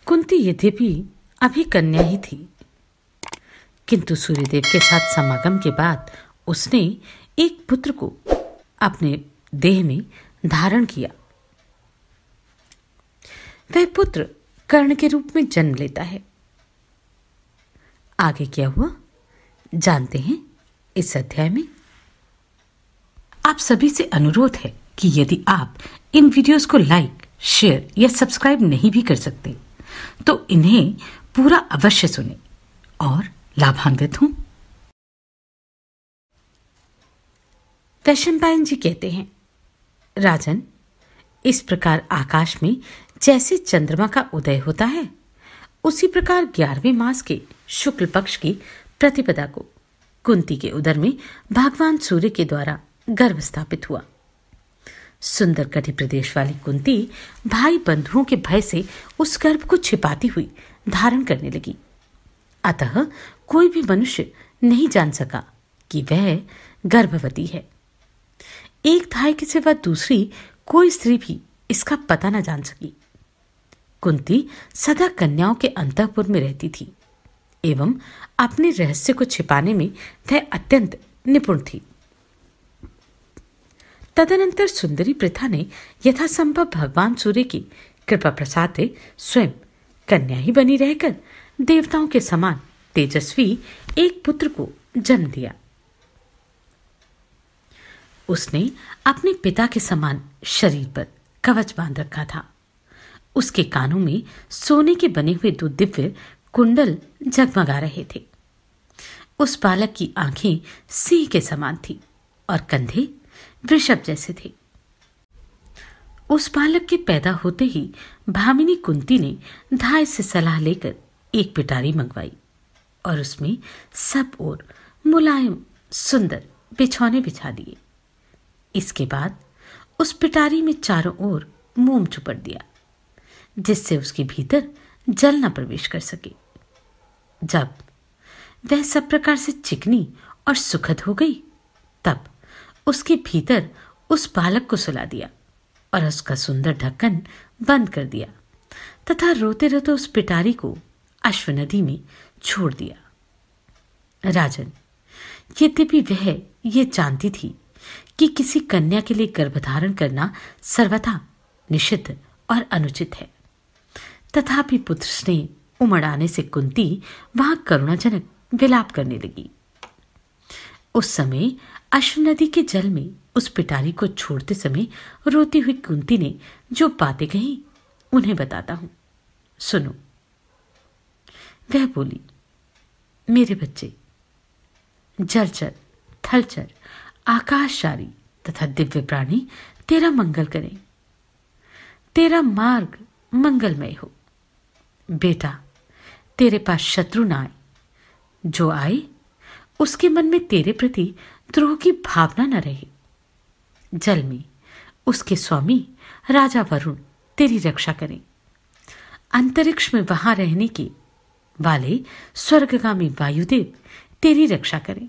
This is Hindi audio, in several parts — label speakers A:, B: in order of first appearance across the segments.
A: कुंती यद्यपि अभी कन्या ही थी, किंतु सूर्यदेव के साथ समागम के बाद उसने एक पुत्र को अपने देह में धारण किया। वह पुत्र कर्ण के रूप में जन्म लेता है। आगे क्या हुआ जानते हैं इस अध्याय में। आप सभी से अनुरोध है कि यदि आप इन वीडियोस को लाइक, शेयर या सब्सक्राइब नहीं भी कर सकते तो इन्हें पूरा अवश्य सुनें और लाभान्वित हों। वैशंपायन जी कहते हैं, राजन, इस प्रकार आकाश में जैसे चंद्रमा का उदय होता है, उसी प्रकार 11वें मास के शुक्ल पक्ष की प्रतिपदा को कुंती के उदर में भगवान सूर्य के द्वारा गर्भ स्थापित हुआ। सुंदर कटि प्रदेश वाली कुंती भाई बंधुओं के भय से उस गर्भ को छिपाती हुई धारण करने लगी। अतः कोई भी मनुष्य नहीं जान सका कि वह गर्भवती है। एक धाय के सिवा दूसरी कोई स्त्री भी इसका पता न जान सकी। कुंती सदा कन्याओं के अंतःपुर में रहती थी एवं अपने रहस्य को छिपाने में वह अत्यंत निपुण थी। तदनंतर सुंदरी प्रथा ने यथासंभव भगवान सूर्य की कृपा प्रसाद से स्वयं कन्या ही बनी रहकर देवताओं के समान तेजस्वी एक पुत्र को जन्म दिया। उसने अपने पिता के समान शरीर पर कवच बांध रखा था। उसके कानों में सोने के बने हुए 2 दिव्य कुंडल जगमगा रहे थे। उस बालक की आंखें सिंह के समान थी और कंधे वृषभ जैसे थे। उस बालक के पैदा होते ही भामिनी कुंती ने धाय से सलाह लेकर एक पिटारी मंगवाई और उसमें सब ओर मुलायम सुंदर बिछौने बिछा दिए। इसके बाद उस पिटारी में चारों ओर मोम चुपड़ दिया, जिससे उसके भीतर जल न प्रवेश कर सके। जब वह सब प्रकार से चिकनी और सुखद हो गई, तब उसके भीतर उस बालक को सुला दिया और उसका सुंदर ढक्कन बंद कर दिया तथा रोते रोते उस पिटारी को अश्व नदी में छोड़ दिया। राजन, यद्यपि वह ये जानती थी कि किसी कन्या के लिए गर्भधारण करना सर्वथा निषिद्ध और अनुचित है, तथापि पुत्र स्नेह उमड़ आने से कुंती वहां करुणाजनक विलाप करने लगी। उस समय अश्व नदी के जल में उस पिटारी को छोड़ते समय रोती हुई कुंती ने जो बातें कही उन्हें बताता हूं, सुनो। वह बोली, मेरे बच्चे, जलचर, थलचर, आकाशचारी तथा दिव्य प्राणी तेरा मंगल करें। तेरा मार्ग मंगलमय हो। बेटा, तेरे पास शत्रु न आए। जो आए उसके मन में तेरे प्रति द्रोह की भावना न रहे। जल में उसके स्वामी राजा वरुण तेरी रक्षा करें। अंतरिक्ष में वहां रहने के वाले स्वर्गगामी वायुदेव तेरी रक्षा करें।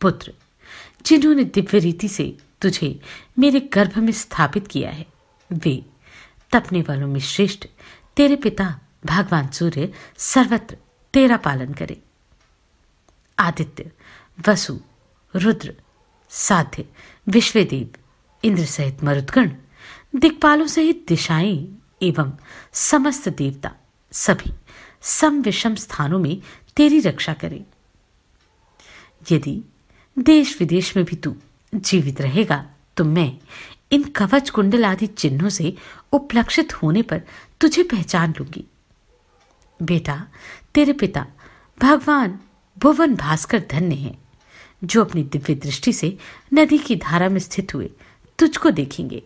A: पुत्र, जिन्होंने दिव्य रीति से तुझे मेरे गर्भ में स्थापित किया है, वे तपने वालों में श्रेष्ठ तेरे पिता भगवान सूर्य सर्वत्र तेरा पालन करे। आदित्य, वसु, रुद्र, साध्य, विश्वदेव, इंद्र सहित मरुदगण, दिक्पालों सहित दिशाएं एवं समस्त देवता सभी सम विषम स्थानों में तेरी रक्षा करें। यदि देश विदेश में भी तू जीवित रहेगा तो मैं इन कवच कुंडल आदि चिन्हों से उपलक्षित होने पर तुझे पहचान लूंगी। बेटा, तेरे पिता भगवान भुवन भास्कर धन्य हैं, जो अपनी दिव्य दृष्टि से नदी की धारा में स्थित हुए तुझको देखेंगे।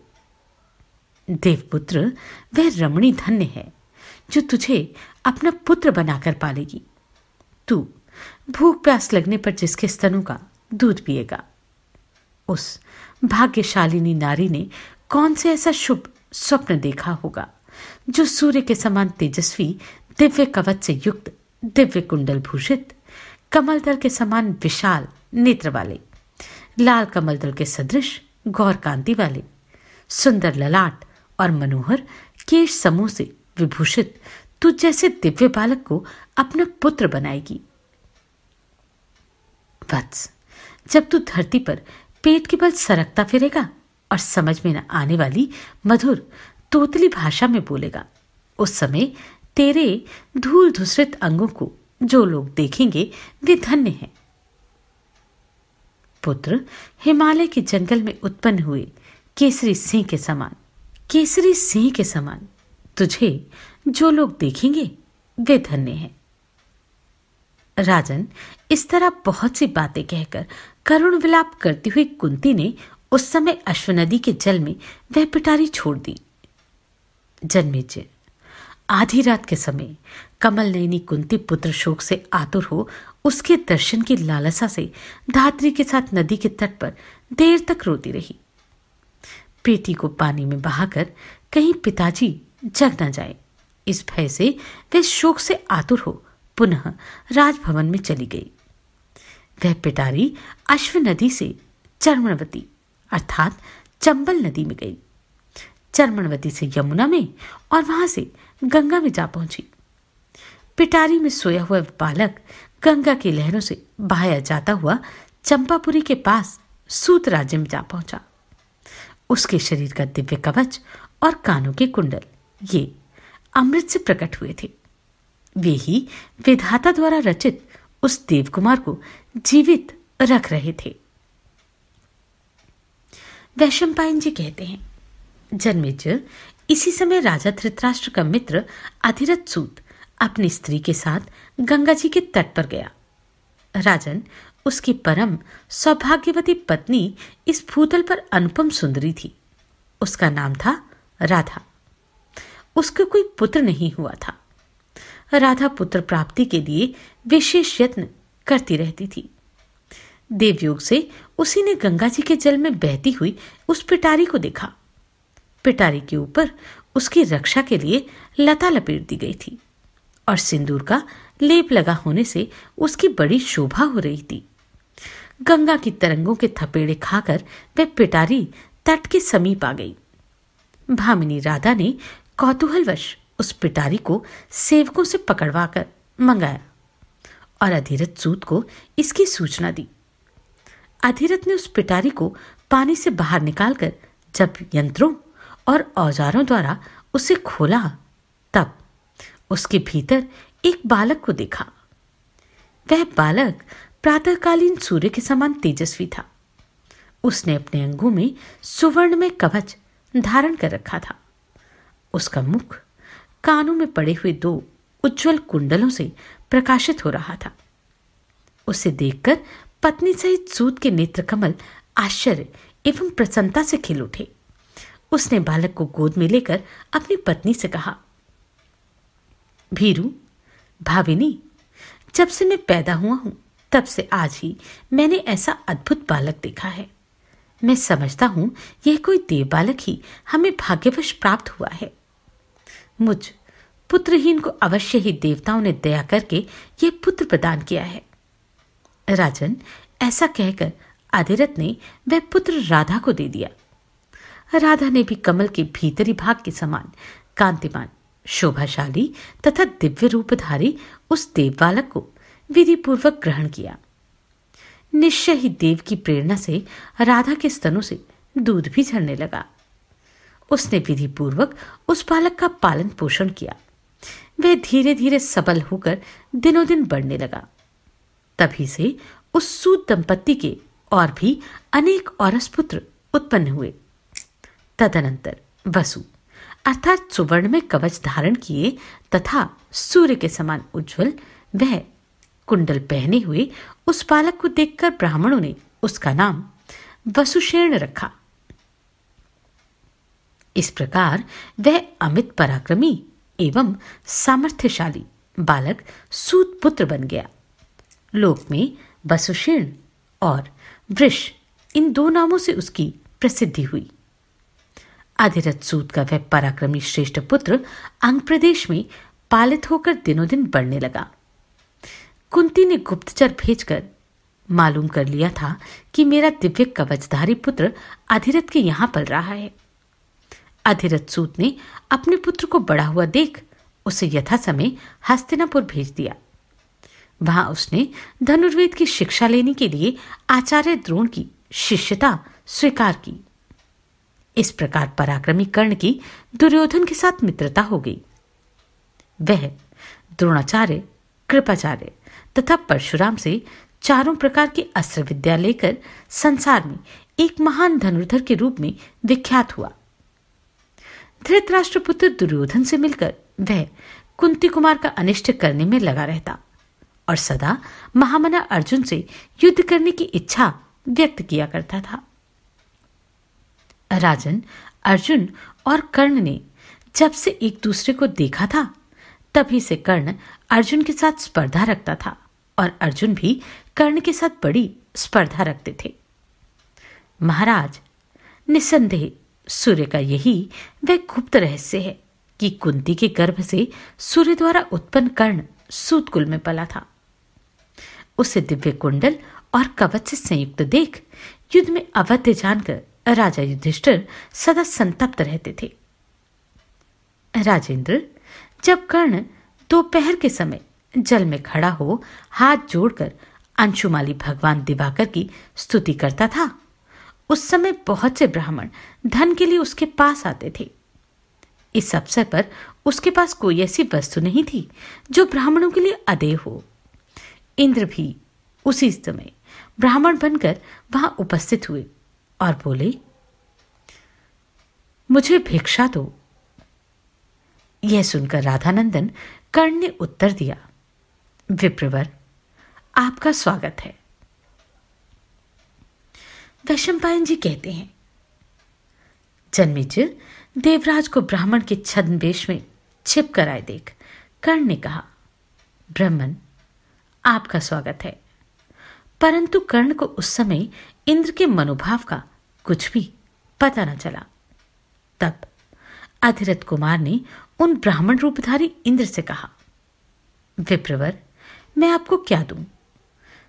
A: देवपुत्र, वह रमणी धन्य है जो तुझे अपना पुत्र बनाकर पालेगी। तू भूख प्यास लगने पर जिसके स्तनों का दूध पिएगा, उस भाग्यशालिनी नारी ने कौन से ऐसा शुभ स्वप्न देखा होगा जो सूर्य के समान तेजस्वी दिव्य कवच से युक्त, दिव्य कुंडल भूषित, कमल दल के समान विशाल नेत्र वाले, लाल कमल दल के सदृश गौर कांति वाले, सुंदर ललाट और मनोहर केश समूह से विभूषित तू जैसे दिव्य बालक को अपना पुत्र बनाएगी। वत्स, जब तू धरती पर पेट के बल सरकता फिरेगा और समझ में न आने वाली मधुर तोतली भाषा में बोलेगा, उस समय तेरे धूल धूसरित अंगों को जो लोग देखेंगे वे धन्य हैं। पुत्र हिमालय के जंगल में उत्पन्न हुए केसरी सिंह के समान तुझे जो लोग देखेंगे वे धन्य हैं। राजन, इस तरह बहुत सी बातें कहकर करुण विलाप करती हुई कुंती ने उस समय अश्वनदी के जल में वह पिटारी छोड़ दी। जन्मेजय, आधी रात के समय कमल नयनी कुंती पुत्र शोक से आतुर हो उसके दर्शन की लालसा से धात्री के साथ नदी के तट पर देर तक रोती रही। बेटी को पानी में बहाकर कहीं पिताजी जग न जाए, इस भय से वह शोक से आतुर हो पुनः राजभवन में चली गई। वह पिटारी अश्व नदी से चर्मणवती अर्थात चंबल नदी में गई, चर्मणवती से यमुना में और वहां से गंगा में जा पहुंची। पिटारी में सोया हुआ बालक गंगा की लहरों से बहाया जाता हुआ चंपापुरी के पास सूत राज्य में जा पहुंचा। उसके शरीर का दिव्य कवच और कानों के कुंडल ये अमृत से प्रकट हुए थे। वे ही विधाता द्वारा रचित उस देवकुमार को जीवित रख रहे थे। वैशंपायन जी कहते हैं, जन्मेजय, इसी समय राजा धृतराष्ट्र का मित्र अधिरथ सूत अपनी स्त्री के साथ गंगा जी के तट पर गया। राजन, उसकी परम सौभाग्यवती पत्नी इस भूतल पर अनुपम सुंदरी थी। उसका नाम था राधा। उसको कोई पुत्र नहीं हुआ था। राधा पुत्र प्राप्ति के लिए विशेष यत्न करती रहती थी। देवयोग से उसी ने गंगा जी के जल में बहती हुई उस पिटारी को देखा। पिटारी के ऊपर उसकी रक्षा के लिए लता लपेट दी गई थी और सिंदूर का लेप लगा होने से उसकी बड़ी शोभा हो रही थी। गंगा की तरंगों के थपेड़े खाकर वह पिटारी तट के समीप आ गई। भामिनी राधा ने कौतूहलवश उस पिटारी को सेवकों से पकड़वाकर मंगाया और अधिरथ सूत को इसकी सूचना दी। अधिरथ ने उस पिटारी को पानी से बाहर निकालकर जब यंत्रों और औजारों द्वारा उसे खोला, तब उसके भीतर एक बालक को देखा। वह बालक प्रातःकालीन सूर्य के समान तेजस्वी था। उसने अपने अंगों में सुवर्ण में कवच धारण कर रखा था। उसका मुख कानों में पड़े हुए 2 उज्जवल कुंडलों से प्रकाशित हो रहा था। उसे देखकर पत्नी सहित सूत के नेत्र कमल आश्चर्य एवं प्रसन्नता से खिल उठे। उसने बालक को गोद में लेकर अपनी पत्नी से कहा, भीरू, भाविनी, जब से मैं पैदा हुआ हूं तब से आज ही मैंने ऐसा अद्भुत बालक देखा है। मैं समझता हूं यह कोई देव बालक ही हमें भाग्यवश प्राप्त हुआ है। मुझ पुत्रहीन को अवश्य ही देवताओं ने दया करके यह पुत्र प्रदान किया है। राजन, ऐसा कहकर अधिरथ ने वह पुत्र राधा को दे दिया। राधा ने भी कमल के भीतरी भाग के समान कांतिमान, शोभाशाली तथा दिव्य रूपधारी उस देव बालक को विधि पूर्वक ग्रहण किया। निश्चय ही देव की प्रेरणा से राधा के स्तनों से दूध भी झरने लगा। उसने विधि पूर्वक उस बालक का पालन पोषण किया। वह धीरे धीरे सबल होकर दिनों दिन बढ़ने लगा। तभी से उस सूत दंपत्ति के और भी अनेक औरस पुत्र उत्पन्न हुए। तदनंतर वसु अर्थात सुवर्ण में कवच धारण किए तथा सूर्य के समान उज्जवल वह कुंडल पहने हुए उस बालक को देखकर ब्राह्मणों ने उसका नाम वसुषेण रखा। इस प्रकार वह अमित पराक्रमी एवं सामर्थ्यशाली बालक सूत पुत्र बन गया। लोक में वसुषेण और वृष इन 2 नामों से उसकी प्रसिद्धि हुई। अधिरथ सूत का वह पराक्रमी श्रेष्ठ पुत्र अंग प्रदेश में पालित होकर दिनों दिन बढ़ने लगा। कुंती ने गुप्तचर भेजकर मालूम कर लिया था कि मेरा दिव्य कवचधारी पुत्र अधिरथ के यहां पल रहा है। अधिरथ सूत ने अपने पुत्र को बड़ा हुआ देख उसे यथा समय हस्तिनापुर भेज दिया। वहां उसने धनुर्वेद की शिक्षा लेने के लिए आचार्य द्रोण की शिष्यता स्वीकार की। इस प्रकार पराक्रमी कर्ण की दुर्योधन के साथ मित्रता हो गई। वह द्रोणाचार्य, कृपाचार्य तथा परशुराम से चारों प्रकार की अस्त्र विद्या लेकर संसार में एक महान धनुर्धर के रूप में विख्यात हुआ। धृतराष्ट्र पुत्र दुर्योधन से मिलकर वह कुंती कुमार का अनिष्ट करने में लगा रहता और सदा महामना अर्जुन से युद्ध करने की इच्छा व्यक्त किया करता था। राजन, अर्जुन और कर्ण ने जब से एक दूसरे को देखा था तभी से कर्ण अर्जुन के साथ स्पर्धा रखता था और अर्जुन भी कर्ण के साथ बड़ी स्पर्धा रखते थे। महाराज, निसंदेह सूर्य का यही वह गुप्त रहस्य है कि कुंती के गर्भ से सूर्य द्वारा उत्पन्न कर्ण सूतकुल में पला था। उसे दिव्य कुंडल और कवच से संयुक्त देख युद्ध में अवध्य जानकर राजा युधिष्ठिर सदा संतप्त रहते थे। राजेंद्र, जब कर्ण दोपहर के समय जल में खड़ा हो हाथ जोड़कर अंशुमाली भगवान दिवाकर की स्तुति करता था, उस समय बहुत से ब्राह्मण धन के लिए उसके पास आते थे। इस अवसर पर उसके पास कोई ऐसी वस्तु नहीं थी जो ब्राह्मणों के लिए अदेय हो। इंद्र भी उसी समय ब्राह्मण बनकर वहां उपस्थित हुए और बोले, मुझे भिक्षा दो। यह सुनकर राधानंदन कर्ण ने उत्तर दिया, विप्रवर, आपका स्वागत है। वैशंपायन जी कहते हैं, जन्मेजय देवराज को ब्राह्मण के छद्मवेश में छिप कर आए देख कर्ण ने कहा, ब्राह्मण, आपका स्वागत है। परंतु कर्ण को उस समय इंद्र के मनोभाव का कुछ भी पता न चला। तब अधिरथ कुमार ने उन ब्राह्मण रूपधारी इंद्र से कहा, विप्रवर, मैं आपको क्या दूं?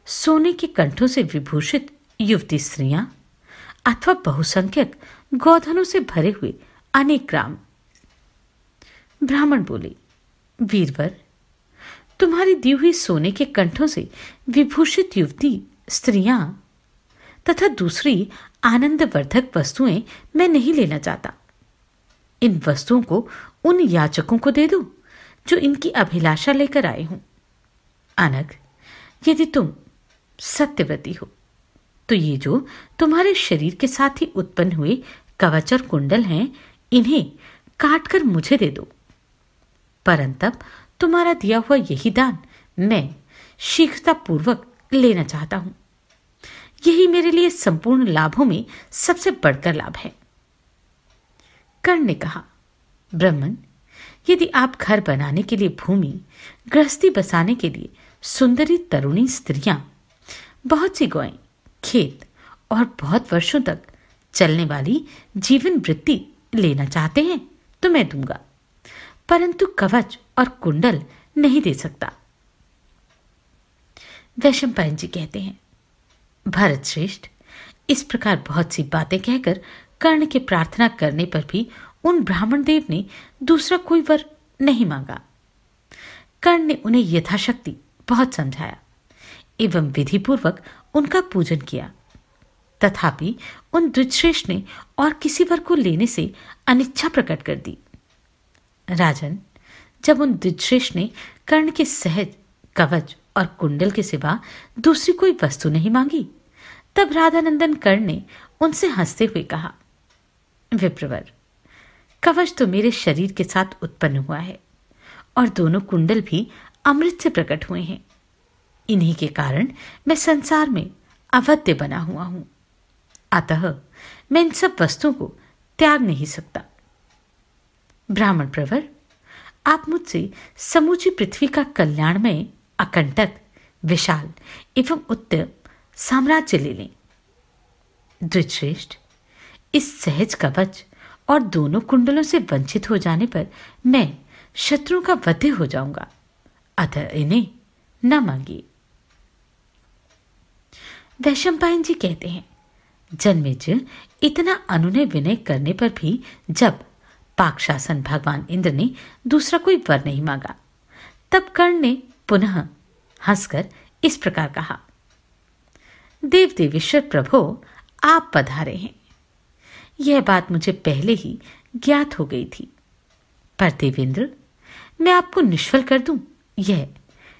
A: सोने के कंठों से विभूषित युवती स्त्रियां अथवा बहुसंख्यक गोधनों से भरे हुए अनेक ग्राम? ब्राह्मण बोले, वीरवर, तुम्हारी दी हुई सोने के कंठों से विभूषित युवती स्त्रियां तथा दूसरी आनंदवर्धक वस्तुएं मैं नहीं लेना चाहता। इन वस्तुओं को उन याचकों को दे दो जो इनकी अभिलाषा लेकर आए हों। अनग, यदि तुम सत्यव्रती हो तो ये जो तुम्हारे शरीर के साथ ही उत्पन्न हुए कवच और कुंडल हैं, इन्हें काटकर मुझे दे दो। परंतप तुम्हारा दिया हुआ यही दान मैं शीघ्रतापूर्वक लेना चाहता हूं। यही मेरे लिए संपूर्ण लाभों में सबसे बढ़कर लाभ है। कर्ण ने कहा, ब्राह्मण, यदि आप घर बनाने के लिए भूमि, गृहस्थी बसाने के लिए सुंदरी तरुणी स्त्रियां, बहुत सी गौएं, खेत और बहुत वर्षों तक चलने वाली जीवन वृत्ति लेना चाहते हैं तो मैं दूंगा, परंतु कवच और कुंडल नहीं दे सकता। वैशंपायन जी कहते हैं, भरत श्रेष्ठ, इस प्रकार बहुत सी बातें कहकर कर्ण के प्रार्थना करने पर भी उन ब्राह्मण देव ने दूसरा कोई वर नहीं मांगा। कर्ण ने उन्हें यथाशक्ति बहुत समझाया एवं विधिपूर्वक उनका पूजन किया। तथापि उन द्विजश्रेष्ठ ने और किसी वर को लेने से अनिच्छा प्रकट कर दी। राजन, जब उन द्विजश्रेष्ठ ने कर्ण के सहज कवच और कुंडल के सिवा दूसरी कोई वस्तु नहीं मांगी, तब राधानंदन कर्ण ने उनसे हंसते हुए कहा, विप्रवर, कवच तो मेरे शरीर के साथ उत्पन्न हुआ है और दोनों कुंडल भी अमृत से प्रकट हुए हैं। इन्हीं के कारण मैं संसार में अवध्य बना हुआ हूं। अतः मैं इन सब वस्तुओं को त्याग नहीं सकता। ब्राह्मण प्रवर, आप मुझसे समूची पृथ्वी का कल्याणमय, अकंटक, विशाल एवं उत्तम साम्राज्य ले लें। द्विजश्रेष्ठ, इस सहज कवच और दोनों कुंडलों से वंचित हो जाने पर मैं शत्रुओं का वध्य हो जाऊंगा, अतः इन्हें न मांगिए। वैशंपायन जी कहते हैं, जन्मेजय, इतना अनुनय विनय करने पर भी जब पाक शासन भगवान इंद्र ने दूसरा कोई वर नहीं मांगा। तब कर्ण ने पुनः हंसकर इस प्रकार कहा, देव देवेश्वर प्रभो, आप पधारे हैं। यह बात मुझे पहले ही ज्ञात हो गई थी, पर देवेंद्र, मैं आपको निष्फल कर दूं, यह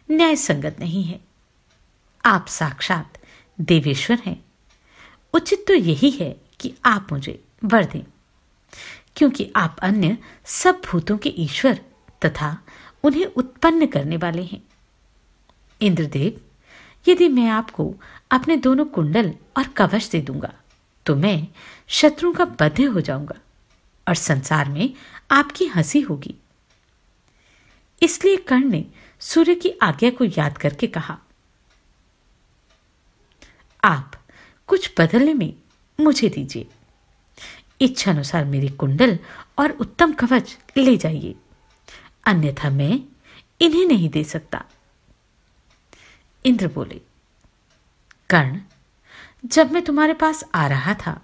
A: न्याय संगत नहीं है। आप साक्षात देवेश्वर हैं। उचित तो यही है कि आप मुझे वर दें, क्योंकि आप अन्य सब भूतों के ईश्वर तथा उन्हें उत्पन्न करने वाले हैं। इंद्रदेव, यदि मैं आपको अपने दोनों कुंडल और कवच दे दूंगा तो मैं शत्रुओं का बंधे हो जाऊंगा और संसार में आपकी हंसी होगी। इसलिए कर्ण ने सूर्य की आज्ञा को याद करके कहा, आप कुछ बदलने में मुझे दीजिए। इच्छा अनुसार मेरे कुंडल और उत्तम कवच ले जाइए, अन्यथा मैं इन्हें नहीं दे सकता। इंद्र बोले, कर्ण, जब मैं तुम्हारे पास आ रहा था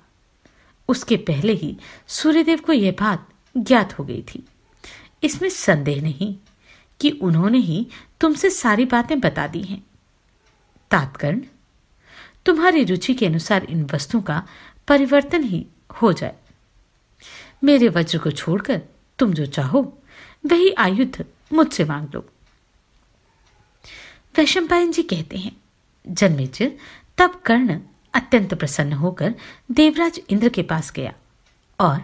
A: उसके पहले ही सूर्यदेव को यह बात ज्ञात हो गई थी। इसमें संदेह नहीं कि उन्होंने ही तुमसे सारी बातें बता दी हैं। तात्कर्ण, तुम्हारी रुचि के अनुसार इन वस्तुओं का परिवर्तन ही हो जाए। मेरे वज्र को छोड़कर तुम जो चाहो वही आयुध मुझसे मांग लो। वैशंपायन जी कहते हैं, जन्मेजय, तब कर्ण अत्यंत प्रसन्न होकर देवराज इंद्र के पास गया और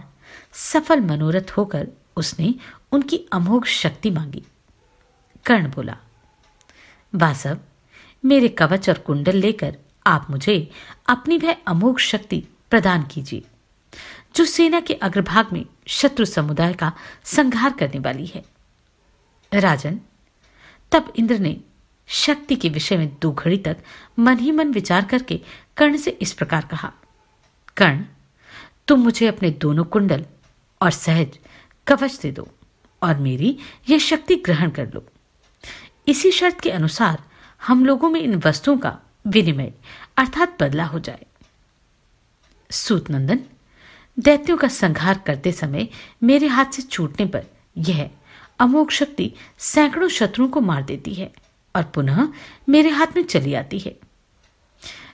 A: सफल मनोरथ होकर उसने उनकी अमोघ शक्ति मांगी। कर्ण बोला, वासव, मेरे कवच और कुंडल लेकर आप मुझे अपनी वह अमोघ शक्ति प्रदान कीजिए जो सेना के अग्रभाग में शत्रु समुदाय का संहार करने वाली है। राजन, तब इंद्र ने शक्ति के विषय में 2 घड़ी तक मन ही मन विचार करके कर्ण से इस प्रकार कहा, कर्ण, तुम मुझे अपने दोनों कुंडल और सहज कवच दे दो और मेरी यह शक्ति ग्रहण कर लो। इसी शर्त के अनुसार हम लोगों में इन वस्तुओं का विनिमय अर्थात बदला हो जाए। सूतनंदन, दैत्यों का संहार करते समय मेरे हाथ से छूटने पर यह अमोघ शक्ति सैकड़ों शत्रुओं को मार देती है और पुनः मेरे हाथ में चली आती है।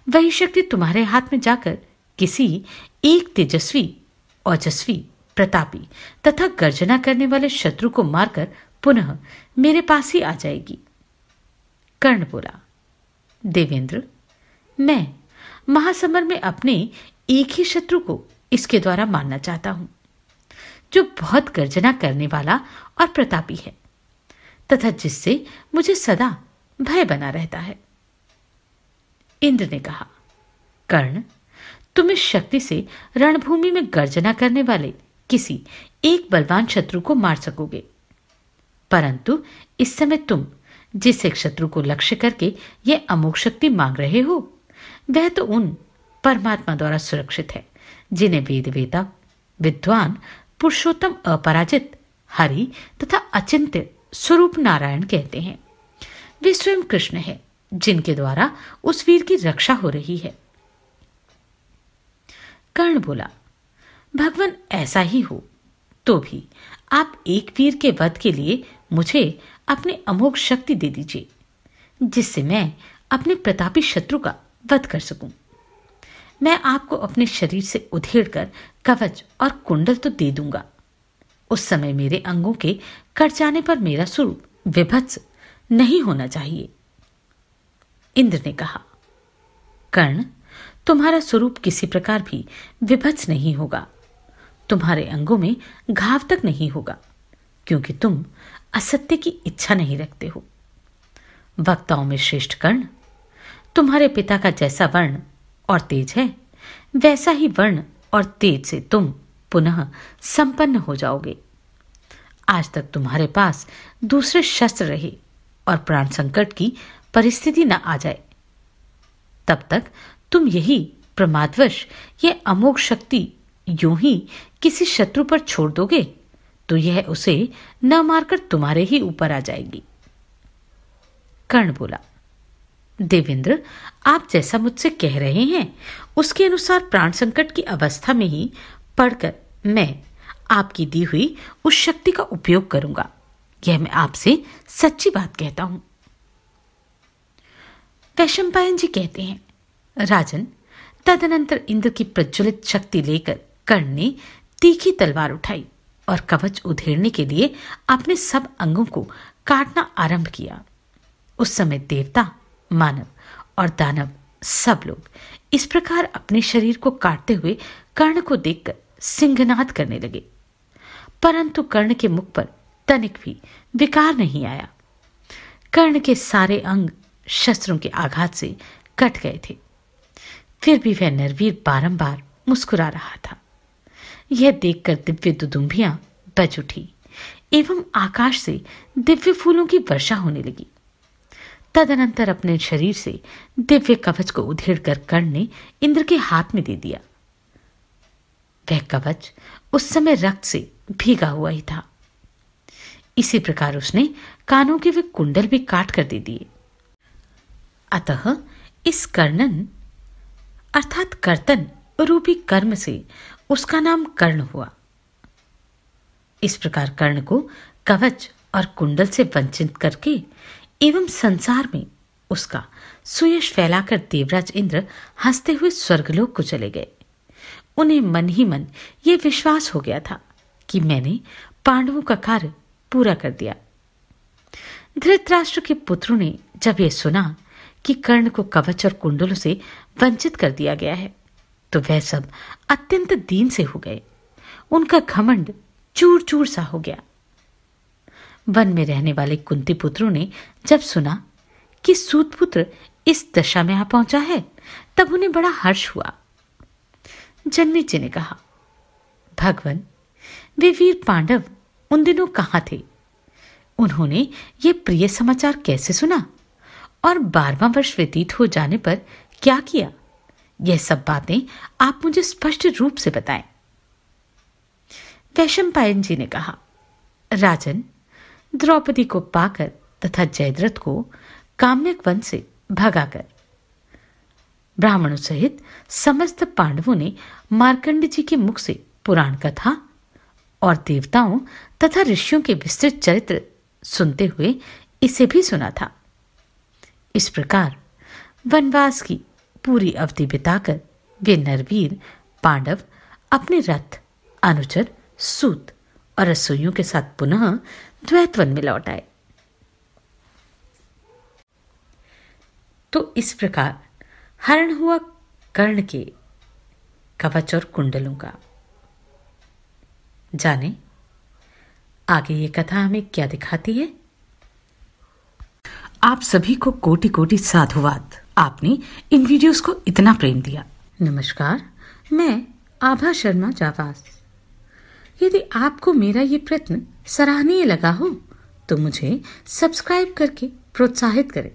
A: वही शक्ति तुम्हारे हाथ में जाकर किसी एक तेजस्वी, ओजस्वी, प्रतापी तथा गर्जना करने वाले शत्रु को मारकर पुनः मेरे पास ही आ जाएगी। कर्ण बोला, देवेंद्र, मैं महासमर में अपने एक ही शत्रु को इसके द्वारा मारना चाहता हूं, जो बहुत गर्जना करने वाला और प्रतापी है तथा जिससे मुझे सदा भय बना रहता है। इंद्र ने कहा, कर्ण, तुम इस शक्ति से रणभूमि में गर्जना करने वाले किसी एक बलवान शत्रु को मार सकोगे, परंतु इस समय तुम जिस एक शत्रु को लक्ष्य करके यह अमोघ शक्ति मांग रहे हो वह तो उन परमात्मा द्वारा सुरक्षित है जिन्हें वेद वेता, विद्वान, पुरुषोत्तम, अपराजित, हरि तथा अचिंत्य स्वरूप नारायण कहते हैं। वे स्वयं कृष्ण है जिनके द्वारा उस वीर की रक्षा हो रही है। कर्ण बोला, भगवान ऐसा ही हो तो भी आप एक वीर के वध के लिए मुझे अपने अमोघ शक्ति दे दीजिए, जिससे मैं अपने प्रतापी शत्रु का वध कर सकूं। मैं आपको अपने शरीर से उधेड़कर कवच और कुंडल तो दे दूंगा। उस समय मेरे अंगों के कट जाने पर मेरा स्वरूप विभत्स नहीं होना चाहिए। इंद्र ने कहा, कर्ण, तुम्हारा स्वरूप किसी प्रकार भी विभत्स नहीं होगा। तुम्हारे अंगों में घाव तक नहीं होगा, क्योंकि तुम असत्य की इच्छा नहीं रखते हो। वक्ताओं में श्रेष्ठ कर्ण, तुम्हारे पिता का जैसा वर्ण और तेज है वैसा ही वर्ण और तेज से तुम पुनः संपन्न हो जाओगे। आज तक तुम्हारे पास दूसरे शस्त्र रहे और प्राण संकट की परिस्थिति न आ जाए, तब तक तुम यही प्रमादवश यह अमोघ शक्ति यूं ही किसी शत्रु पर छोड़ दोगे तो यह उसे न मारकर तुम्हारे ही ऊपर आ जाएगी। कर्ण बोला, देवेंद्र, आप जैसा मुझसे कह रहे हैं उसके अनुसार प्राण संकट की अवस्था में ही पड़कर मैं आपकी दी हुई उस शक्ति का उपयोग करूंगा। यह मैं आपसे सच्ची बात कहता हूं। वैशंपायन जी कहते हैं, राजन, तदनंतर इंद्र की प्रज्वलित शक्ति लेकर कर्ण ने तीखी तलवार उठाई और कवच उधेड़ने के लिए अपने सब अंगों को काटना आरंभ किया। उस समय देवता, मानव और दानव सब लोग इस प्रकार अपने शरीर को काटते हुए कर्ण को देखकर सिंहनाद करने लगे, परंतु कर्ण के मुख पर तनिक भी विकार नहीं आया। कर्ण के सारे अंग शस्त्रों के आघात से कट गए थे, फिर भी वह नरवीर बारंबार मुस्कुरा रहा था। यह देखकर दिव्य दुदुम्बियां बज उठी एवं आकाश से दिव्य फूलों की वर्षा होने लगी। तदनंतर अपने शरीर से दिव्य कवच को उधेड़कर कर्ण ने इंद्र के हाथ में दे दिया। वह कवच उस समय रक्त से भीगा हुआ ही था। इसी प्रकार उसने कानों के वे कुंडल भी काट कर दे दिए। अतः इस कर्णन अर्थात कर्तन रूपी कर्म से उसका नाम कर्ण हुआ। इस प्रकार कर्ण को कवच और कुंडल से वंचित करके एवं संसार में उसका सुयश फैलाकर देवराज इंद्र हंसते हुए स्वर्गलोक को चले गए। उन्हें मन ही मन यह विश्वास हो गया था कि मैंने पांडवों का कार्य पूरा कर दिया। धृतराष्ट्र के पुत्रों ने जब यह सुना कि कर्ण को कवच और कुंडलों से वंचित कर दिया गया है, तो वह सब अत्यंत दीन से हो गए। उनका घमंड चूर चूर सा हो गया। वन में रहने वाले कुंती पुत्रों ने जब सुना कि सूतपुत्र इस दशा में आ पहुंचा है, तब उन्हें बड़ा हर्ष हुआ। जन्मी जी ने कहा, भगवान, वे वीर पांडव उन दिनों कहां थे? उन्होंने ये प्रिय समाचार कैसे सुना और 12वां वर्ष व्यतीत हो जाने पर क्या किया? यह सब बातें आप मुझे स्पष्ट रूप से बताएं। वैशंपायन जी ने कहा, राजन, द्रौपदी को पाकर तथा जयद्रथ को काम्यक वन से भगाकर ब्राह्मणों सहित समस्त पांडवों ने मार्कंड जी के मुख से पुराण कथा और देवताओं तथा ऋषियों के विस्तृत चरित्र सुनते हुए इसे भी सुना था। इस प्रकार वनवास की पूरी अवधि बिताकर वे नरवीर पांडव अपने रथ, अनुचर, सूत और रसोइयों के साथ पुनः द्वैतवन में लौट आए। तो इस प्रकार हरण हुआ कर्ण के कवच और कुंडलों का। जाने आगे ये कथा हमें क्या दिखाती है। आप सभी को कोटि कोटि साधुवाद। आपने इन वीडियोस को इतना प्रेम दिया। नमस्कार, मैं आभा शर्मा जावास। यदि आपको मेरा ये प्रयत्न सराहनीय लगा हो तो मुझे सब्सक्राइब करके प्रोत्साहित करें।